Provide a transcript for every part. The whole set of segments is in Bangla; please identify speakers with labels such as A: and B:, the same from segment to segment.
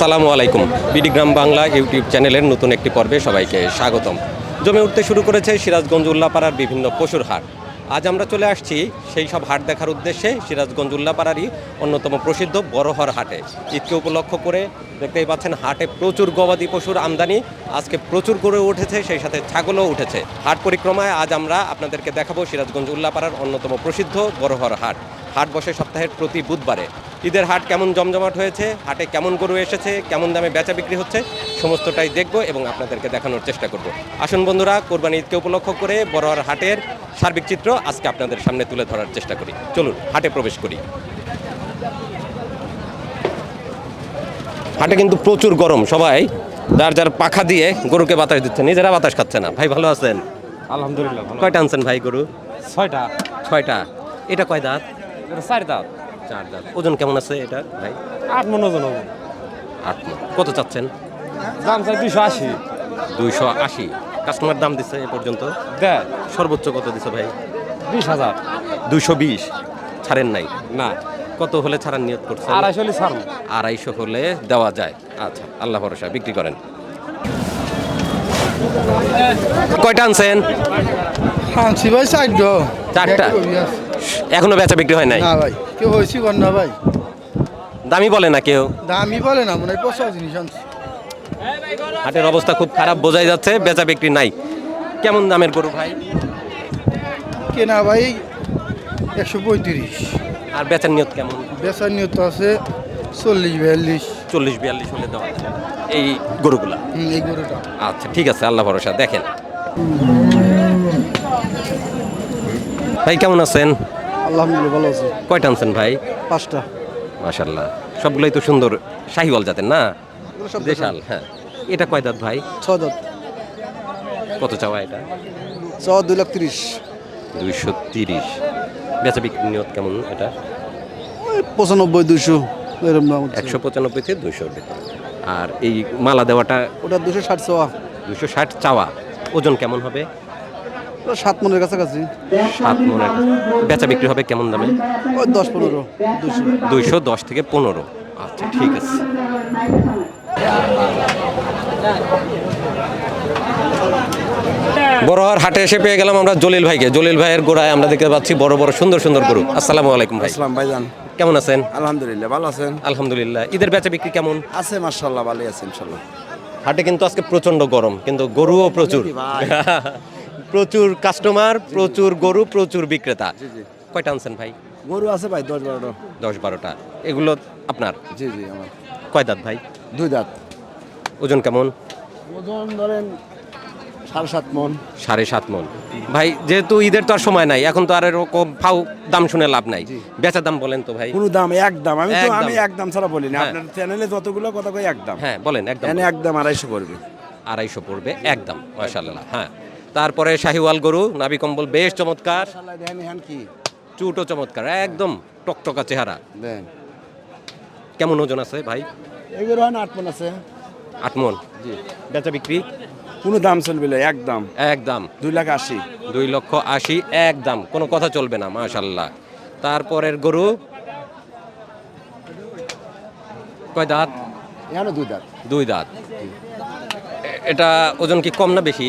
A: আসসালামু আলাইকুম। বিডি গ্রাম বাংলা ইউটিউব চ্যানেলের নতুন একটি পর্বে সবাইকে স্বাগতম। জমে উঠতে শুরু করেছে সিরাজগঞ্জ উল্লাপাড়ার বিভিন্ন পশুর হাট। আজ আমরা চলে আসছি সেই সব হাট দেখার উদ্দেশ্যে সিরাজগঞ্জ উল্লাপাড়ারই অন্যতম প্রসিদ্ধ বড়হর হাটে। ঈদকে উপলক্ষ করে দেখতেই পাচ্ছেন হাটে প্রচুর গবাদি পশুর আমদানি। আজকে প্রচুর গরু উঠেছে, সেই সাথে ছাগলও উঠেছে। হাট পরিক্রমায় আজ আমরা আপনাদেরকে দেখাবো সিরাজগঞ্জ উল্লাপাড়ার অন্যতম প্রসিদ্ধ বড়হর হাট। হাট বসে সপ্তাহের প্রতি বুধবারে। ঈদের হাট কেমন জমজমাট হয়েছে, হাটে কেমন গরু এসেছে, কেমন দামে বেচা বিক্রি হচ্ছে, সমস্তটাই দেখব এবং আপনাদেরকে দেখানোর চেষ্টা করব। আসুন বন্ধুরা, কোরবানি ঈদকে উপলক্ষ করে বড়হর হাটের সার্বিক চিত্র আজকে আপনাদের সামনে তুলে ধরার চেষ্টা করি। চলুন হাটে প্রবেশ করি। হাটে কিন্তু প্রচুর গরম, সবাই যার যার পাখা দিয়ে গরুকে বাতাস দিচ্ছে, নিজেরা বাতাস খাচ্ছে না। ভাই ভালো আছেন?
B: আলহামদুলিল্লাহ ভালো।
A: কয়টা আনছেন ভাই গরু?
B: ছয়টা।
A: ছয়টা। এটা কয় দাঁত?
B: এটা 4 দাঁত।
A: 4 দাঁত। ওজন কেমন আছে এটা ভাই?
B: 8 মণ ওজন হবে।
A: 8 মণ। কত চাচ্ছেন?
B: দাম চাই 280।
A: 280। কাস্টমার দাম দিচ্ছে এ পর্যন্ত?
B: দেয়।
A: সর্বোচ্চ কত দিছে ভাই?
B: 20,000।
A: 220। ছাড়েন নাই?
B: না।
A: কত হলে ছাড়ার নিয়ত করছেন?
B: 250 হলে ছাড়ব।
A: 250 হলে দেওয়া যায়। আচ্ছা, আল্লাহ ভরসা, বিক্রি করেন। কয়টা আনছেন?
C: আনছি ভাই
A: 4টা। এখনো বেচা বিক্রি হয় নাই?
C: না ভাই, কেউ হয়েছি কর না ভাই।
A: দামি বলে না কেউ?
C: দামি বলে না, মনে হয় পচা জিনিস আনছি।
A: হাটের অবস্থা খুব খারাপ, বোঝাই যাচ্ছে বেচা বিক্রি নাই। কেমন দামের গরু ভাই?
C: কেনা ভাই 135।
A: আর বেচার নিয়ত কেমন?
C: বেচার নিয়ত আছে 40-42।
A: 40-42 হলে দেওয়া যায় এই গরুগুলা?
C: এই গরুটা।
A: আচ্ছা ঠিক আছে, আল্লাহ ভরসা। দেখেন ভাই কেমন আছেন?
C: আলহামদুলিল্লাহ ভালো আছে।
A: কয়টা আনছেন ভাই?
C: 5টা।
A: মাশাআল্লাহ, সবগুলোই তো সুন্দর শাহিওয়াল জাতের না? দেশাল। হ্যাঁ। এটা কয় দাঁত ভাই?
C: 6 দাঁত।
A: কত চাওয়া এটা?
C: 230,000।
A: 230। বেচা বিক্রি নিয়ত কেমন এটা?
C: 95-200 এরকম দাম হচ্ছে।
A: 195 থেকে 200 ভিতরে। আর এই মালা দেওয়াটা?
C: ওটা 260 চাওয়া।
A: 260 চাওয়া। ওজন কেমন হবে?
C: 7 মণের কাছাকাছি।
A: 7 মণের। বেচা বিক্রি হবে কেমন দামে?
C: ওই 10-15 200।
A: 210 থেকে 15। আচ্ছা ঠিক আছে। বড়হর হাটে এসে পেয়ে গেলাম আমরা জলিল ভাইকে। জলিল ভাইয়ের গোড়ায় আমরা দেখতে পাচ্ছি বড় বড় সুন্দর সুন্দর গরু। আসসালামু আলাইকুম ভাই।
D: আসসালাম ভাইজান।
A: কেমন আছেন?
D: আলহামদুলিল্লাহ ভালো আছেন?
A: আলহামদুলিল্লাহ। ঈদের বেচা বিক্রি কেমন
D: আছে মাশাআল্লাহ, ভালোই আছে ইনশাআল্লাহ।
A: হাটে কিন্তু আজকে প্রচন্ড গরম, কিন্তু গরুও প্রচুর। প্রচুর কাস্টমার, প্রচুর গরু, প্রচুর বিক্রেতা। কয়টা আনছেন ভাই?
D: গরু আছে ভাই 10-12টা।
A: 10-12টা। এগুলো আপনার?
D: জি জি আমার।
A: কয় দাঁত ভাই?
D: 2 দাঁত।
A: ওজন কেমন?
D: ওজন ধরেন 7.5 মণ।
A: 7.5 মণ। ভাই যেহেতু ঈদের তো আর সময় নাই, এখন তো আর এরকম ফাউ দাম শুনে লাভ নাই। বেচা দাম বলেন তো ভাই।
D: কোন দাম? একদম। আমি
A: একদম।
D: একদম ছাড়া বলি না।
A: হ্যাঁ।
D: আপনার চ্যানেলে যতগুলো কথা কই একদম।
A: হ্যাঁ বলেন একদম।
D: এনে একদম 250 করবে।
A: 250 পড়বে একদম। মাশাআল্লাহ। হ্যাঁ। তারপরে শাহিওয়াল গরু, নাভি কম্বল বেশ চমৎকার,
D: মাশাআল্লাহ দেখেন হ্যান কি?
A: চুটও চমৎকার, একদম টকটকা চেহারা।
D: দেন।
A: কেমন ওজন আছে ভাই?
D: এগুলো হন 8 মণ আছে।
A: 8 মণ।
D: জি।
A: বেচা বিক্রি?
D: কোন দাম চলবে না, একদম।
A: একদম।
D: 2,80,000।
A: 2,80,000 একদম, কোনো কথা চলবে না। মাশাআল্লাহ। তারপরের গরু কয় দাঁত?
D: এখানে 2 দাঁত।
A: 2 দাঁত। এটা ওজন কি কম না বেশি?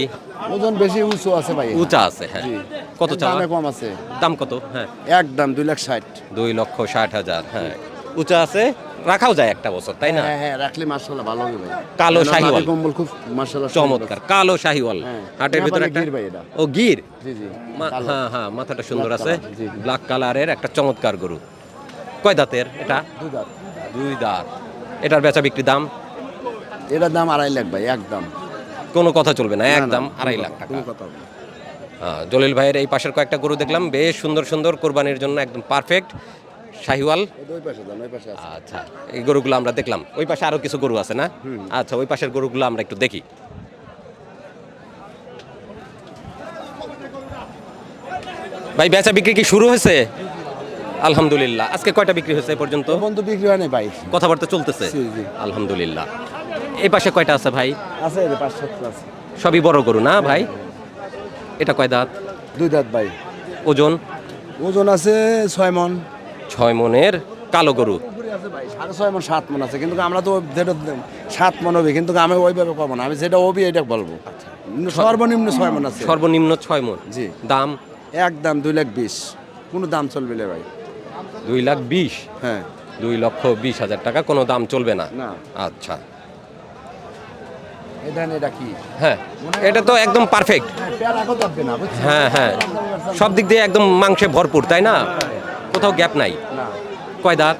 D: ওজন বেশি উঁচু আছে ভাই।
A: উঁচা আছে। হ্যাঁ।
D: জি।
A: কত চাওয়া?
D: দামে কম আছে।
A: দাম কত? হ্যাঁ।
D: একদম 2,60,000।
A: 2,60,000। হ্যাঁ। উঁচা আছে, রাখাও যায় একটা বছর, তাই না?
D: হ্যাঁ হ্যাঁ, রাখলে মাশাআল্লাহ ভালো হবে ভাই।
A: কালো শাহিওয়াল।
D: নাভি কম্বল খুব মাশাআল্লাহ
A: চমৎকার কালো শাহিওয়াল।
D: হ্যাঁ।
A: হাটের ভিতরে একটা
D: গির ভাই এটা।
A: ও গির।
D: জি জি। কালো।
A: হ্যাঁ হ্যাঁ, মাথাটা সুন্দর
D: Black
A: আছে।
D: color, জি, জি।
A: ব্ল্যাক কালারের একটা চমৎকার গরু। কয় দাঁতের এটা?
D: 2 দাঁত।
A: 2 দাঁত। এটার বেচা বিক্রি দাম?
D: এটার দাম 2.5 লাখ ভাই, একদম।
A: কোনো কথা চলবে না,
D: না,
A: একদম
D: না,
A: 2.5 লাখ টাকা।
D: কোনো কথা হবে না।
A: জলিল ভাইয়ের এই পাশের কয়েকটা গরু দেখলাম, বেশ সুন্দর সুন্দর, কোরবানির জন্য একদম পারফেক্ট শাহিওয়াল।
D: ওই পাশে দাম, ওই পাশে আছে।
A: আচ্ছা, এই গরুগুলো আমরা দেখলাম। ওই পাশে আরো কিছু গরু আছে না? আচ্ছা, ওই পাশের গরুগুলো আমরা একটু দেখি। ভাই বেচা বিক্রি কি শুরু হয়েছে? আলহামদুলিল্লাহ। আজকে কয়টা বিক্রি হয়েছে এ পর্যন্ত?
D: এখন তো বিক্রি হয় নাই ভাই।
A: কথাবার্তা চলতেছে?
D: জি, জি।
A: আলহামদুলিল্লাহ। এই পাশে কয়টা আছে ভাই?
D: আছে 5-7 আছে।
A: সবই বড় গরু না ভাই? এটা কয় দাঁত?
D: 2 দাঁত ভাই।
A: ওজন?
D: ওজন আছে 6 মণ।
A: 6 মণের কালো গরু।
D: আছে ভাই 6.5 মন 7 মন আছে, কিন্তু আমরা তো যেটা 7 মন হবে, কিন্তু আমি ওইভাবে কম না, আমি যেটা হবি এটা বলবো। সর্বনিম্ন 6 মন আছে।
A: সর্বনিম্ন 6 মন।
D: জি।
A: দাম
D: একদম 2,20,000, কোনো দাম চলবে না ভাই।
A: 2,20,000,
D: হ্যাঁ
A: 2,20,000 টাকা, কোনো দাম চলবে না।
D: না।
A: আচ্ছা,
D: এটা কি?
A: হ্যাঁ এটা তো একদম পারফেক্ট। হ্যাঁ হ্যাঁ, সব দিক দিয়ে একদম মাংসে ভরপুর, তাই না? কোথাও গ্যাপ নাই।
D: না,
A: কয় দাঁত?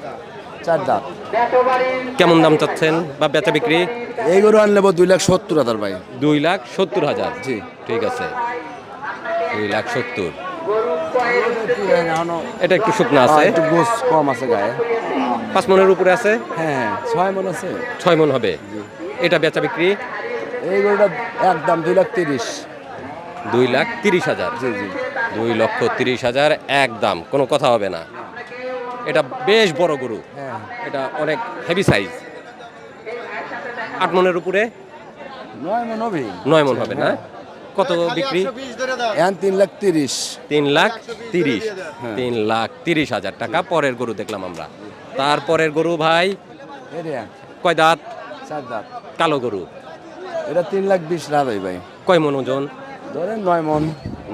D: 4 দাঁত।
A: কেমন দাম চাচ্ছেন বা বেচা বিক্রি?
D: এই গরু আনলে 2,70,000 ভাই।
A: 2,70,000।
D: জি।
A: ঠিক আছে, 2,70,000।
D: এখনো
A: এটা একটু শুকনো আছে,
D: একটু গোস কম আছে গায়ে।
A: 5 মনের উপরে আছে।
D: হ্যাঁ 6 মন আছে।
A: 6 মন হবে। এটা বেচা বিক্রি
D: এই গরুটা একদম 2,30,000।
A: 2,30,000।
D: জি জি।
A: 2,30,000 একদম, কোনো কথা হবে না। এটা বেশ বড় গরু,
D: হ্যাঁ
A: এটা অনেক হেভি সাইজ। 8 মনের উপরে?
D: 9 মন হবে।
A: 9 মন হবে না? কত বিক্রি?
D: এখন 3,30,000।
A: 3,30,000। 3,30,000 টাকা পরের গরু দেখলাম আমরা। তারপরের গরু ভাই
D: এটা
A: কয় দাঁত?
D: 4 দাঁত।
A: কালো গরু।
D: এটা 3,20,000 রাত হয় ভাই।
A: কয় মন ওজন?
D: ধরেন 9 মন।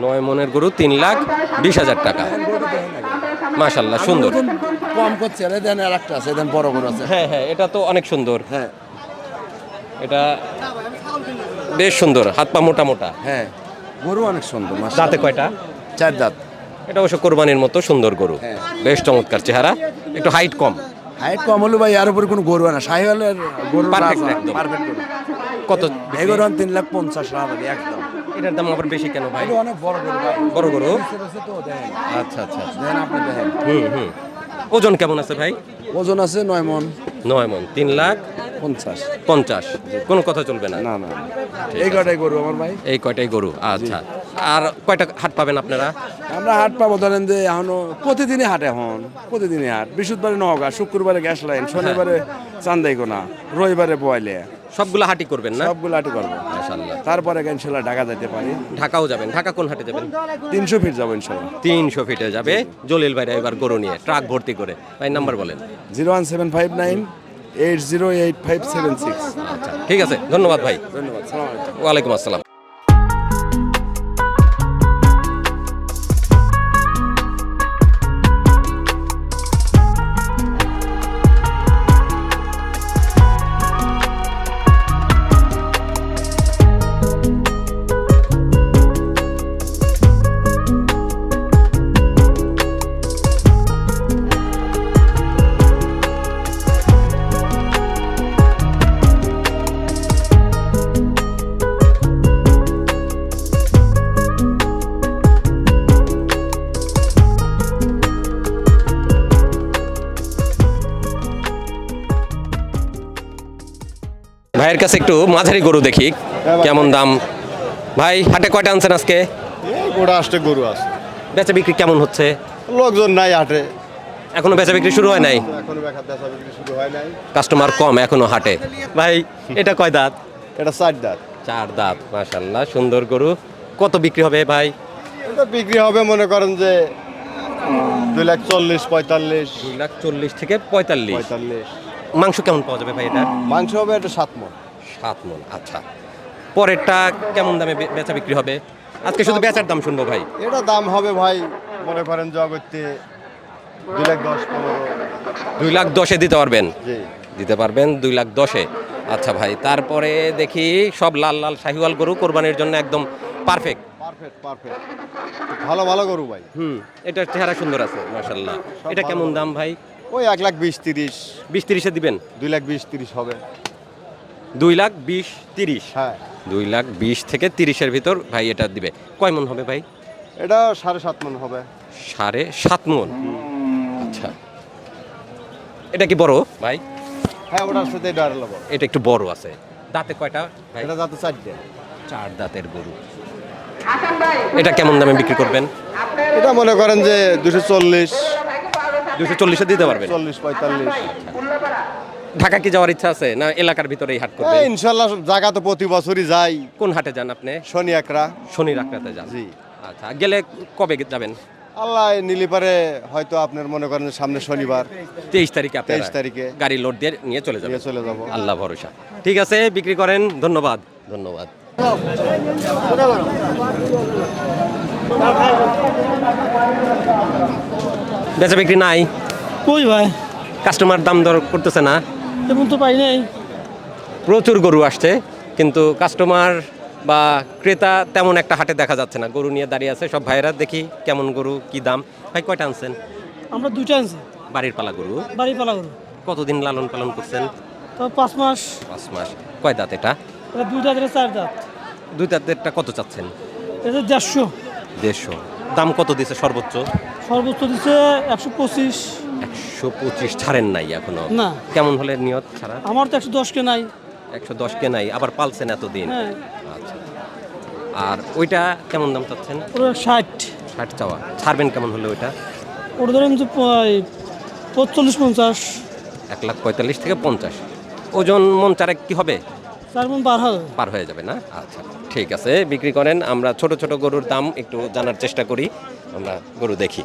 A: 9 মনের গরু 3,20,000 টাকা। মাশাআল্লাহ, সুন্দর।
D: ওজন কম করছে, আর দেন আর একটা আছে, দেন বড় গরু আছে।
A: হ্যাঁ হ্যাঁ, এটা তো অনেক সুন্দর।
D: হ্যাঁ
A: এটা বেশ সুন্দর, হাত পা মোটা মোটা।
D: হ্যাঁ গরু অনেক সুন্দর।
A: দাঁতে কয়টা?
D: 4 দাঁত।
A: এটা অবশ্য কোরবানির মতো সুন্দর গরু,
D: হ্যাঁ।
A: বেশ চমৎকার চেহারা, একটু হাইট কম।
D: হাইট কম হলো ভাই, আর উপরে কোনো গরু না, শাহিওয়ালের গরু
A: Perfect একদম।
D: পারফেক্ট গরু।
A: কত?
D: এই গরু 3,50,000 রাত হবে একদম।
A: এটার দাম আবার বেশি কেন ভাই?
D: এটা অনেক বড় গরু ভাই।
A: বড় গরু?
D: নিচে রয়েছে তো, দেখেন।
A: আচ্ছা আচ্ছা।
D: দেখেন আপনি দেখেন।
A: হুম। ওজন কেমন আছে ভাই?
D: ওজন আছে 9 মন।
A: 9 মন, 3,50,000। কোনো কথা চলবে না।
D: না না, এই কটাই গরু আমার ভাই।
A: এই কয়টাই গরু, আচ্ছা। আর কয়টা হাট পাবেন আপনারা?
D: আমরা হাট পাবো ধরেন যে এখনো প্রতিদিনই হাট, এখন প্রতিদিনই হাট। বৃহস্পতিবারে নওগাঁ, শুক্রবারে গ্যাস লাইন, শনিবারে চান্দাইকোনা, রবিবারে বয়লে।
A: সবগুলো হাটই করবেন না?
D: সবগুলো হাটই করবো
A: মাশাআল্লাহ।
D: তারপরে ইনশাল্লাহ ঢাকা যেতে পারি।
A: ঢাকাও যাবেন? ঢাকা কোন হাটে যাবেন?
D: 300 ফিট যাবো ইনশাল্লাহ।
A: 300 ফিটে যাবে জলিল ভাইরা এবার গরু নিয়ে ট্রাক ভর্তি করে। ভাই নাম্বার বলেন।
D: 01759808576।
A: আচ্ছা ঠিক আছে, ধন্যবাদ ভাই।
D: ধন্যবাদ, সালাম আলাইকুম।
A: ওয়ালাইকুম আসসালাম। ভাইয়ের কাছে একটু মাঝারি গরু দেখি কেমন দাম। ভাই হাটে কয়টা আনছেন আজকে?
E: গোটা আসতে গরু আছে,
A: বেচা বিক্রি কেমন হচ্ছে?
E: লোকজন নাই হাটে,
A: এখনো বেচা বিক্রি শুরু হয় নাই,
E: এখনো বেচা বিক্রি শুরু হয় নাই।
A: কাস্টমার কম এখনো হাটে। ভাই এটা কয় দাঁত?
E: এটা 4 দাঁত।
A: 4 দাঁত, মাশাআল্লাহ সুন্দর গরু। কত বিক্রি হবে ভাই?
E: এটা বিক্রি হবে মনে করেন যে 2,40,000, 45,000,
A: 2,40,000 থেকে 45,000।
E: 45,000।
A: মাংস কেমন পাওয়া যাবে ভাই এটা?
E: মাংস হবে এটা 7 মণ।
A: 7 মণ, আচ্ছা। পরেরটা কেমন দামে বেচা বিক্রি হবে? আজকে শুধু বেচার দাম শুনবো ভাই।
E: এটা দাম হবে ভাই মনে করেন জগতে 2,10,000, 15,000।
A: 2,10,000 দিতে পারবেন?
E: জি।
A: দিতে পারবেন 2,10,000। আচ্ছা ভাই, তারপরে দেখি সব লাল লাল শাহিওয়াল গরু কোরবানির জন্য একদম পারফেক্ট।
E: পারফেক্ট ভালো ভালো গরু ভাই।
A: এটার চেহারা সুন্দর আছে মাশাআল্লাহ। এটা
E: ভালো
A: কেমন
E: ভালো।
A: দাম ভাই?
E: ওই 1,20,30,000,
A: 20-30-এ দিবেন?
E: 2,20,30,000 হবে।
A: 2,20,30,000।
E: হ্ঁ,
A: 2,20,000 থেকে 30-এর ভিতর ভাই এটা দিবে। কয় মণ হবে ভাই?
E: এটা 7.5 মণ হবে।
A: 7.5 মণ, আচ্ছা। এটা কি বড় ভাই?
E: হ্যাঁ, ওটার সাথে এটা আরো বড়।
A: এটা একটু বড় আছে। দাঁতে কয়টা ভাই?
E: এটা যাতে 4 দাঁত।
A: 4 দাঁতের গরু। এটা কেমন দামে বিক্রি করবেন?
E: এটা মনে করেন যে 240,
A: 240-এ দিতে পারবেন?
E: 40-45।
A: ঢাকা কি যাওয়ার ইচ্ছা আছে না এলাকার ভিতরেই হাট করবেন?
E: ইনশাল্লাহ জায়গা তো প্রতি বছরই যাই।
A: কোন হাটে যান আপনি?
E: শনি একরা।
A: শনি রাখরাতে যান?
E: জি।
A: আচ্ছা, গেলে কবে যাবেন?
E: আল্লাহ নিলি পারে হয়তো আপনার মনে করেন যে সামনে শনিবার
A: 23 তারিখে আপনারা
E: 23 তারিখে
A: গাড়ি লোড দিয়ে নিয়ে চলে যাবেন।
E: নিয়ে চলে যাব।
A: আল্লাহ ভরসা। ঠিক আছে, বিক্রি করেন। ধন্যবাদ। ধন্যবাদ। বেচা বিক্রি নাই,
F: কই ভাই
A: কাস্টমার দাম দর করতেছে না।
F: তেমন তো পাই নাই।
A: প্রচুর গরু আসছে কিন্তু কাস্টমার বা ক্রেতা তেমন একটা হাটে দেখা যাচ্ছে না। গরু নিয়ে দাঁড়িয়ে আছে সব ভাইয়েরা। দেখি কেমন গরু, কি দাম। ভাই কয়টা আনছেন?
F: আমরা দুইটা আনছি,
A: বাড়ির পালা গরু।
F: বাড়ি পালা গরু।
A: কতদিন লালন পালন করছেন?
F: তো 5 মাস।
A: 5 মাস। কয় দাঁত এটা?
F: এটা 2 দাঁত, এটা 4 দাঁত।
A: দুই দাঁতেরটা কত চাচ্ছেন?
F: এটা 150।
A: 150। দাম কত দিছে সর্বোচ্চ?
F: সর্বোচ্চ দিচ্ছে 125।
A: 125 ছাড়েন নাই এখনো?
F: না।
A: কেমন হলে নিয়ত ছাড়া?
F: আমার তো 110 কে নাই।
A: 110 কে নাই, আবার পালছেন এতদিন।
F: হ্যাঁ।
A: আচ্ছা। আর ওইটা কেমন দাম চাচ্ছেন?
F: ওটা 60।
A: 60 চাওয়া। ছাড়বেন কেমন হলে ওইটা?
F: ওটা ধরেন যে 45-50।
A: 1,45,000 থেকে 50। ওজন মন চারেক কি হবে?
F: 4 মণ পার হবে।
A: পার হয়ে যাবে না? আচ্ছা, ঠিক আছে, বিক্রি করেন। আমরা ছোট ছোট গরুর দাম একটু জানার চেষ্টা করি। আমরা গরু দেখি।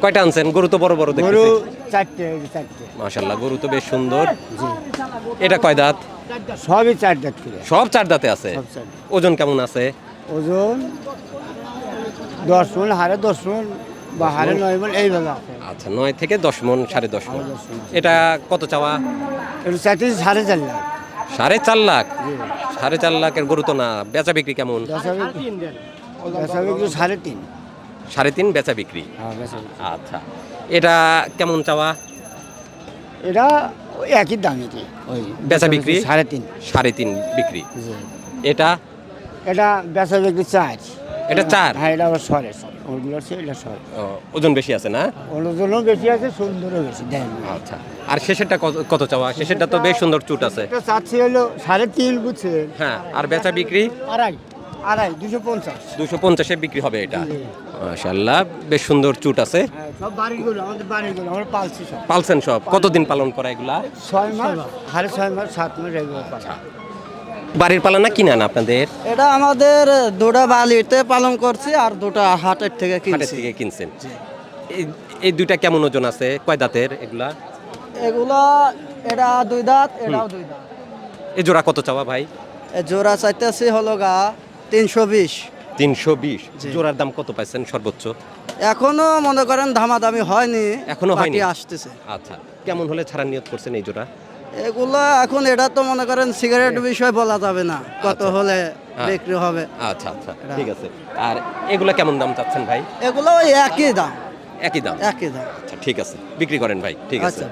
A: কয়টা আনছেন? গরু তো বড় বড় দেখতেছি।
G: 4টে।
A: মাশাআল্লাহ, গরু তো বেশ সুন্দর। এটা কয় দাঁত?
G: সবই 4 দাঁত করে।
A: সব 4 দাঁতে আছে।
G: সব 4 দাঁত।
A: ওজন কেমন আছে?
G: ওজন 10 মণ, হাড়ে 10 মণ বা হাড়ে 9 মণ এইভাবে আছে।
A: আচ্ছা, 9 থেকে 10 মণ, 10.5 মণ। এটা কত চাওয়া?
G: এটা 4.5 লাখ।
A: 4.5 লাখ। 4.5 লাখের গরু তো না। বেচা বিক্রি কেমন?
G: বেচা বিক্রি 3.5।
A: 3.5 বেচা বিক্রি।
G: হ্যাঁ, বেচা বিক্রি।
A: আচ্ছা, এটা কেমন চাওয়া?
G: এটা ওই একই দামই কি ওই
A: বেচা বিক্রি
G: 3.5।
A: 3.5 বিক্রি। এটা
G: এটা বেচা বিক্রি 4।
A: এটা 4।
G: হ্যাঁ, এটা আবার সরে ওগুলো সে এটা সরে।
A: ওজন বেশি আছে না?
G: ওজনও বেশি আছে, সুন্দরও বেশি দেন।
A: আচ্ছা, আর শেষেরটা কত চাওয়া? শেষেরটা তো বেশ সুন্দর চুট আছে।
G: এটা চাচ্ছি হলো 3.5, বুঝছেন?
A: হ্যাঁ, আর বেচা বিক্রি
G: 2.5 250।
A: 250-এ বিক্রি হবে এটা। মাশাআল্লাহ, বেশ সুন্দর চুট আছে।
G: হ্যাঁ, সব বাড়িগুলো আমাদের বাড়িগুলো আমরা পালছি সব।
A: পালছেন সব? কতদিন পালন করা এগুলা?
G: 6 মাস, 6.5 মাস, 7 মাস এগুলো পালছি।
A: বাড়ির পালা না কিনা আপনাদের?
C: এটা আমাদের দুটা বালিতে পালন করছি আর দুটা হাটের থেকে
A: হাটের
C: কিনছি।
A: থেকে কিনছেন। এই দুইটা কেমন ওজন আছে? কয় দাঁতের এগুলা?
C: এগুলো এটা 2 দাঁত, এটাও 2 দাঁত।
A: এই জোড়া কত চাওয়া ভাই?
C: এ জোড়া চাইতেছি হলো 320।
A: 320। জোড়ার দাম কত পাইছেন সর্বোচ্চ?
C: এখনো মনে করেন দামাদামি হয়নি,
A: এখনো হয়নি?
C: বাকি আসতেছে।
A: আচ্ছা, কেমন হলে ছাড়ার নিয়ত করছেন এই জোড়া?
C: এগুলো এখন এটা তো মনে করেন সিগারেট বিষয় বলা যাবে না, কত
A: আচ্ছা।
C: হলে বিক্রি হবে।
A: আচ্ছা আচ্ছা, ঠিক আছে। আর এগুলা কেমন দাম চাচ্ছেন ভাই?
C: এগুলো ওই একই দাম।
A: একই দাম?
C: একই দাম।
A: আচ্ছা, ঠিক আছে, বিক্রি করেন ভাই। ঠিক আছে।
C: আচ্ছা।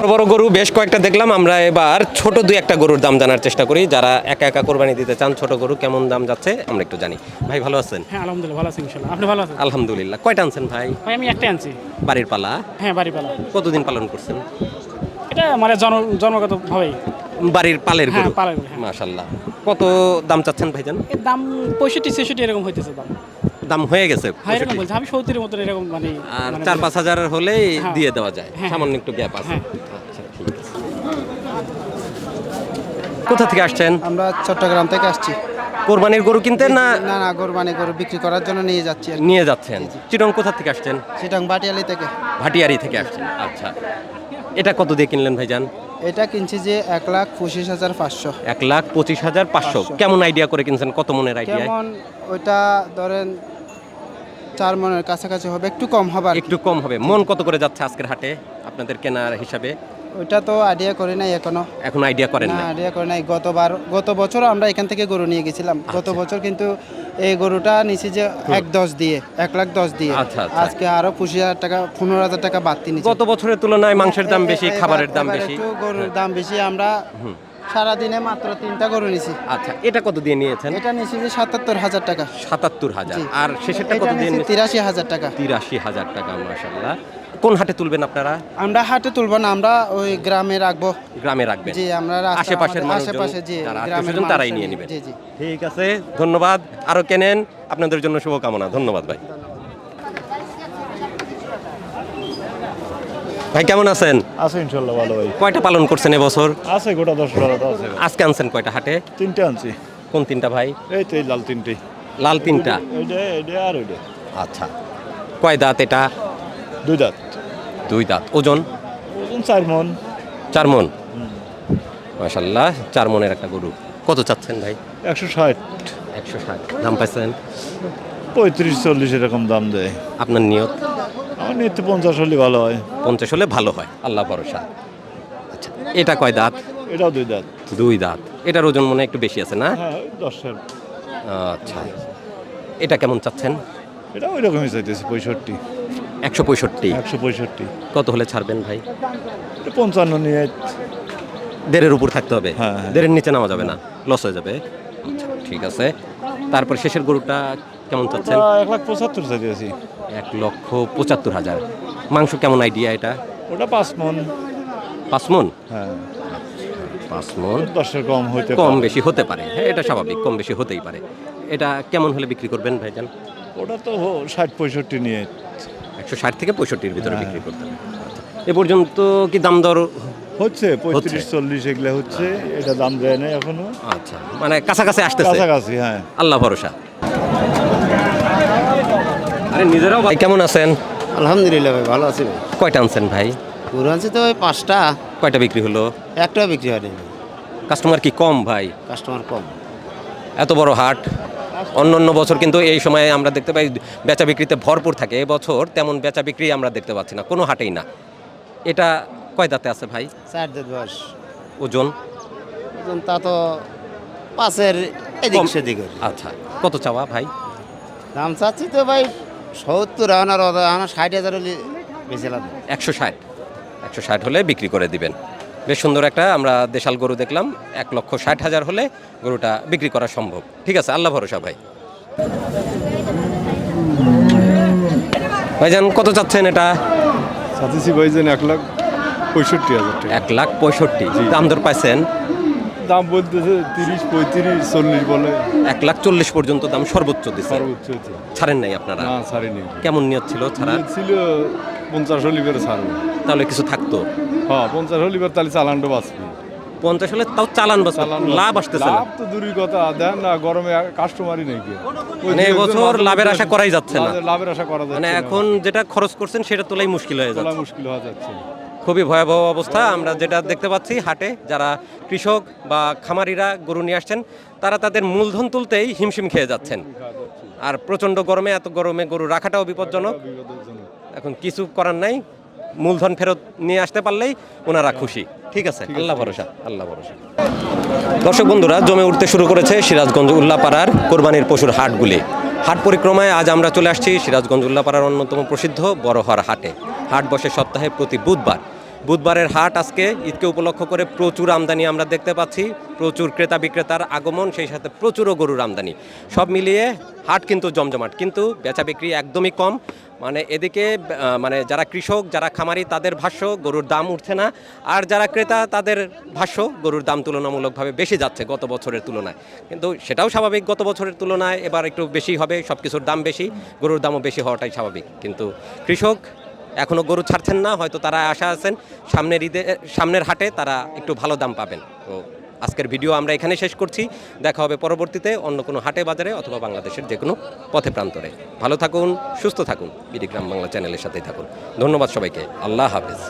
A: বড় বড় গরু বেশ কয়েকটা দেখলাম। আমরা এবার ছোট দুই একটা গরুর দাম জানার চেষ্টা করি। যারা একা একা কোরবানি দিতে চান, ছোট গরু কেমন দাম যাচ্ছে আমরা একটু জানি। ভাই ভালো আছেন?
F: হ্যাঁ, আলহামদুলিল্লাহ ভালো আছি ইনশাআল্লাহ। আপনি ভালো আছেন?
A: আলহামদুলিল্লাহ। কয়টা আনছেন ভাই?
F: ভাই আমি একটা আনছি।
A: বাড়ির পালা?
F: হ্যাঁ, বাড়ি পালা।
A: কতদিন পালন করছেন?
F: এটা মানে জন্মগত ভাবেই
A: বাড়ির পালের
F: হ্যাঁ,
A: গরু?
F: পালের গরু, হ্যাঁ।
A: মাশাআল্লাহ। কত দাম চাচ্ছেন ভাইজান?
F: এর দাম 65-66 এরকম হইতেছে দাম।
A: দাম হয়ে গেছে
F: হ্যাঁ, এরকম
A: 65?
F: বলছে। আমি 70-এর মতো এরকম মানে
A: আর
F: মানে
A: 4-5 হাজার হলেই
F: হ্যাঁ।
A: দিয়ে দেওয়া যায়।
F: হ্যাঁ।
A: সামান্য একটু গ্যাপ আছে।
F: হ্যাঁ।
A: আচ্ছা, ঠিক আছে। কোথা থেকে আসছেন?
C: আমরা চট্টগ্রাম থেকে আসছি।
A: কোরবানির গরু কিনতে না
C: না না, কোরবানি গরু বিক্রি করার জন্য নিয়ে যাচ্ছি।
A: নিয়ে যাচ্ছেন? চিটং কোথা থেকে আসছেন?
C: চিটাং বাটিয়ালি থেকে।
A: ভাটিয়ারি থেকে আসছেন। আচ্ছা, এটা কত দিয়ে কিনলেন ভাইজান?
C: এটা কিনছি যে 1,25,500।
A: 1,25,500। কেমন আইডিয়া করে কিনছেন? কত মনের আইডিয়া?
C: কেমন ওইটা ধরেন 4 মনের কাছাকাছি হবে, একটু কম হবে আর কি।
A: একটু কম হবে। মন কত করে যাচ্ছে আজকের হাটে আপনাদের কেনার হিসাবে?
C: ওইটা তো আইডিয়া করি নাই এখনো।
A: এখন আইডিয়া করেন
C: না,
A: না?
C: আইডিয়া করি নাই। গত বছর আমরা এখান থেকে গরু নিয়ে গেছিলাম। গত বছর কিন্তু এই গরুটা নিছি যে 1,10 দিয়ে, 1,10,000 দিয়ে।
A: আচ্ছা, আচ্ছা।
C: আজকে আরো 25,000 টাকা, 15,000 টাকা বাড়তি নিছি।
A: গত বছরের তুলনায় মাংসের দাম বেশি, খাবারের দাম
C: এবার
A: বেশি।
C: একটু গরুর দাম বেশি। আমরা সারাদিনে মাত্র 3টা গরু নিছি।
A: আচ্ছা, এটা কত দিয়ে নিয়েছেন?
C: এটা নিছি যে 77,000 টাকা।
A: 77,000।
C: জি।
A: আর শেষেরটা
C: এটা
A: কত দিয়ে
C: নিছি
A: নিয়েছেন?
C: 83,000 টাকা।
A: 83,000 টাকা। মাশাআল্লাহ। কোন হাটে তুলবেন আপনারা?
C: আমরা হাটে তুলবো না, আমরা ওই গ্রামে রাখবো।
A: গ্রামে রাখবেন?
C: জি, আমরা রাস্তা
A: আশেপাশের
C: আমাদের
A: মানুষজন,
C: আশেপাশে, জি,
A: যারা
C: গ্রামের
A: আত্মীয়স্বজন তারাই
C: মানুষজন
A: নিয়ে
C: নিয়ে।
A: নেবেন।
C: জি জি।
A: ঠিক আছে, ধন্যবাদ। আরো কেনেন, আপনাদের জন্য শুভকামনা। ধন্যবাদ ভাই। ভাই কেমন আছেন?
E: আছে ইনশাল্লাহ ভালো ভাই।
A: কয়টা পালন করছেন এবছর?
E: আছে গোটা 10-12টা আছে।
A: আজকে আনছেন কয়টা হাটে?
E: 3টে আনছি।
A: কোন 3টা ভাই?
E: এই তো এই লাল 3টেই।
A: লাল 3টা।
E: এইটা আর ওইটা।
A: আচ্ছা, কয় দাঁত এটা?
E: 2 দাঁত।
A: 2 দাঁত। ওজন?
E: ওজন 4 মণ।
A: 4 মণ। মাশাআল্লাহ, 4 মণের একটা গরু। কত চাচ্ছেন ভাই?
E: 160,
A: 160। দাম পাইছেন?
E: 35-40 এরকম দাম দেয়।
A: আপনার নিয়ত?
E: আমার নিতে 50 হলে ভালো হয়।
A: 50 হলে ভালো হয়, আল্লাহ ভরসা। আচ্ছা, এটা কয় দাঁত?
E: এটাও 2 দাঁত।
A: 2 দাঁত। এটার ওজন মনে হয় একটু বেশি আছে না?
E: হ্যাঁ 10-এর।
A: আচ্ছা, এটা কেমন চাচ্ছেন?
E: এটা ওই রকমই চাইতেছি 65।
A: 165।
E: 165।
A: কত হলে ছাড়বেন ভাই?
E: এটা 55 নিয়ে।
A: 1.5-এর উপর থাকতে হবে।
E: হ্যাঁ, হ্যাঁ।
A: 1.5-এর নিচে নামা যাবে না, লস হয়ে যাবে। আচ্ছা, ঠিক আছে। তারপর শেষের গরুটা কেমন চাচ্ছেন?
E: 1,75,000 চাইতেছি।
A: 1,75,000। মাংস কেমন আইডিয়া এটা?
E: ওটা 5 মণ।
A: 5 মণ?
E: হ্যাঁ
A: 5 মণ।
E: 10-এর কম হইতে
A: কম
E: পারে।
A: বেশি হতে পারে, হ্যাঁ এটা স্বাভাবিক, কম বেশি হতেই পারে। এটা কেমন হলে বিক্রি করবেন ভাইজান?
E: ওটা তো 60-65 নিয়ে।
A: 160 থেকে 65-এর ভিতরে
E: হ্যাঁ।
A: বিক্রি করতে হবে। আচ্ছা, এ পর্যন্ত কি দাম দর?
E: হচ্ছে 35-40 এগুলা হচ্ছে। এটা দাম দেয় না এখনো।
A: আচ্ছা, মানে কাছাকাছি আসতেছে।
E: কাছাকাছি হ্যাঁ।
A: আল্লাহ ভরসা। আরে নিজেরাও ভাই কেমন আছেন?
G: আলহামদুলিল্লাহ ভাই ভালো আছি ভাই।
A: কয়টা আনছেন ভাই?
G: গরু আনছি তো ওই 5টা,
A: কয়টা বিক্রি হলো?
G: একটাও বিক্রি হয়নি।
A: কাস্টমার কি কম ভাই?
G: কাস্টমার কম।
A: এত বড় হাট, অন্য বছর কিন্তু এই সময়ে আমরা দেখতে পাই বেচা বিক্রিতে ভরপুর থাকে। এবছর তেমন বেচা বিক্রি আমরা দেখতে পাচ্ছি না, কোনো হাটেই না। এটা কয় দাঁতে আছে ভাই?
G: 4 দাঁত বয়স।
A: ওজন?
G: ওজন তা তো 5-এর এদিক
A: কম।
G: সেদিক।
A: আচ্ছা, কত চাওয়া ভাই?
G: দাম চাচ্ছি তো ভাই 70, আনার 60,000 হলে বেঁচেলাম।
A: 160 হলে বিক্রি করে দিবেন। বেশ সুন্দর একটা আমরা দেশাল গরু দেখলাম। 1,60,000 হলে গরুটা বিক্রি করা সম্ভব। ঠিক আছে, আল্লাহ ভরসা ভাই। ভাইজান কত চাচ্ছেন এটা?
E: চাইতেছি ভাইজান 1,65,000 টাকা।
A: 1,65,000। দাম দর পাইছেন?
E: দাম বলতেছে 30, 35, 40 বলে।
A: 1,40,000 পর্যন্ত দাম সর্বোচ্চ দিচ্ছে।
E: সর্বোচ্চ হচ্ছে।
A: ছাড়েন নাই আপনারা?
E: না ছাড়িনি।
A: কেমন নিয়ত ছিল ছাড়া?
E: ছিল 50 হলে বের ছাড়বো।
A: তাহলে কিছু থাকতো?
E: হ্যাঁ 50 হলে বের তাহলে চালানটা বাঁচবে।
A: 50 হলে তাও চালান বাস, লাভ আসতেছে না।
E: লাভ তো দূরের কথা, দেন না গরমে কাস্টমারই নেই কেউ।
A: মানে এবছর লাভের আশা করাই যাচ্ছে না।
E: লাভের আশা করা যাচ্ছে
A: মানে
E: না।
A: এখন যেটা খরচ করছেন সেটা তোলাই মুশকিল হয়ে
E: তোলা
A: যাচ্ছে।
E: মুশকিল হয়ে যাচ্ছে।
A: খুবই ভয়াবহ অবস্থা আমরা যেটা দেখতে পাচ্ছি হাটে। যারা কৃষক বা খামারিরা গরু নিয়ে আসছেন তারা তাদের মূলধন তুলতেই হিমশিম খেয়ে যাচ্ছেন। আর প্রচণ্ড গরমে, এত গরমে গরু রাখাটাও বিপজ্জনক। এখন কিছু করার নাই, মূলধন ফেরত নিয়ে আসতে পারলেই ওনারা খুশি। ঠিক আছে, আল্লাহ ভরসা, আল্লাহ ভরসা। দর্শক বন্ধুরা, জমে উঠতে শুরু করেছে সিরাজগঞ্জ উল্লাপাড়ার কোরবানির পশুর হাটগুলি। হাট পরিক্রমায় আজ আমরা চলে আসছি সিরাজগঞ্জ উল্লাপাড়ার অন্যতম প্রসিদ্ধ বড়হার হাটে। হাট বসে সপ্তাহে প্রতি বুধবার। বুধবারের হাট আজকে ঈদকে উপলক্ষ করে প্রচুর আমদানি আমরা দেখতে পাচ্ছি, প্রচুর ক্রেতা বিক্রেতার আগমন, সেই সাথে প্রচুরও গরুর আমদানি। সব মিলিয়ে হাট কিন্তু জমজমাট, কিন্তু বেচা বিক্রি একদমই কম। মানে এদিকে মানে যারা কৃষক, যারা খামারি তাদের ভাষ্য গরুর দাম উঠছে না, আর যারা ক্রেতা তাদের ভাষ্য গরুর দাম তুলনামূলকভাবে বেশি যাচ্ছে গত বছরের তুলনায়। কিন্তু সেটাও স্বাভাবিক, গত বছরের তুলনায় এবার একটু বেশি হবে, সব কিছুর দাম বেশি, গরুর দামও বেশি হওয়াটাই স্বাভাবিক। কিন্তু কৃষক এখনও গরু ছাড়ছেন না, হয়তো তারা আশা আছেন সামনের হাটে তারা একটু ভালো দাম পাবেন। তো আজকের ভিডিও আমরা এখানে শেষ করছি। দেখা হবে পরবর্তীতে অন্য কোনো হাটে বাজারে অথবা বাংলাদেশের যে কোনো পথে প্রান্তরে। ভালো থাকুন, সুস্থ থাকুন, বিডি গ্রাম বাংলা চ্যানেলের সাথেই থাকুন। ধন্যবাদ সবাইকে, আল্লাহ হাফেজ।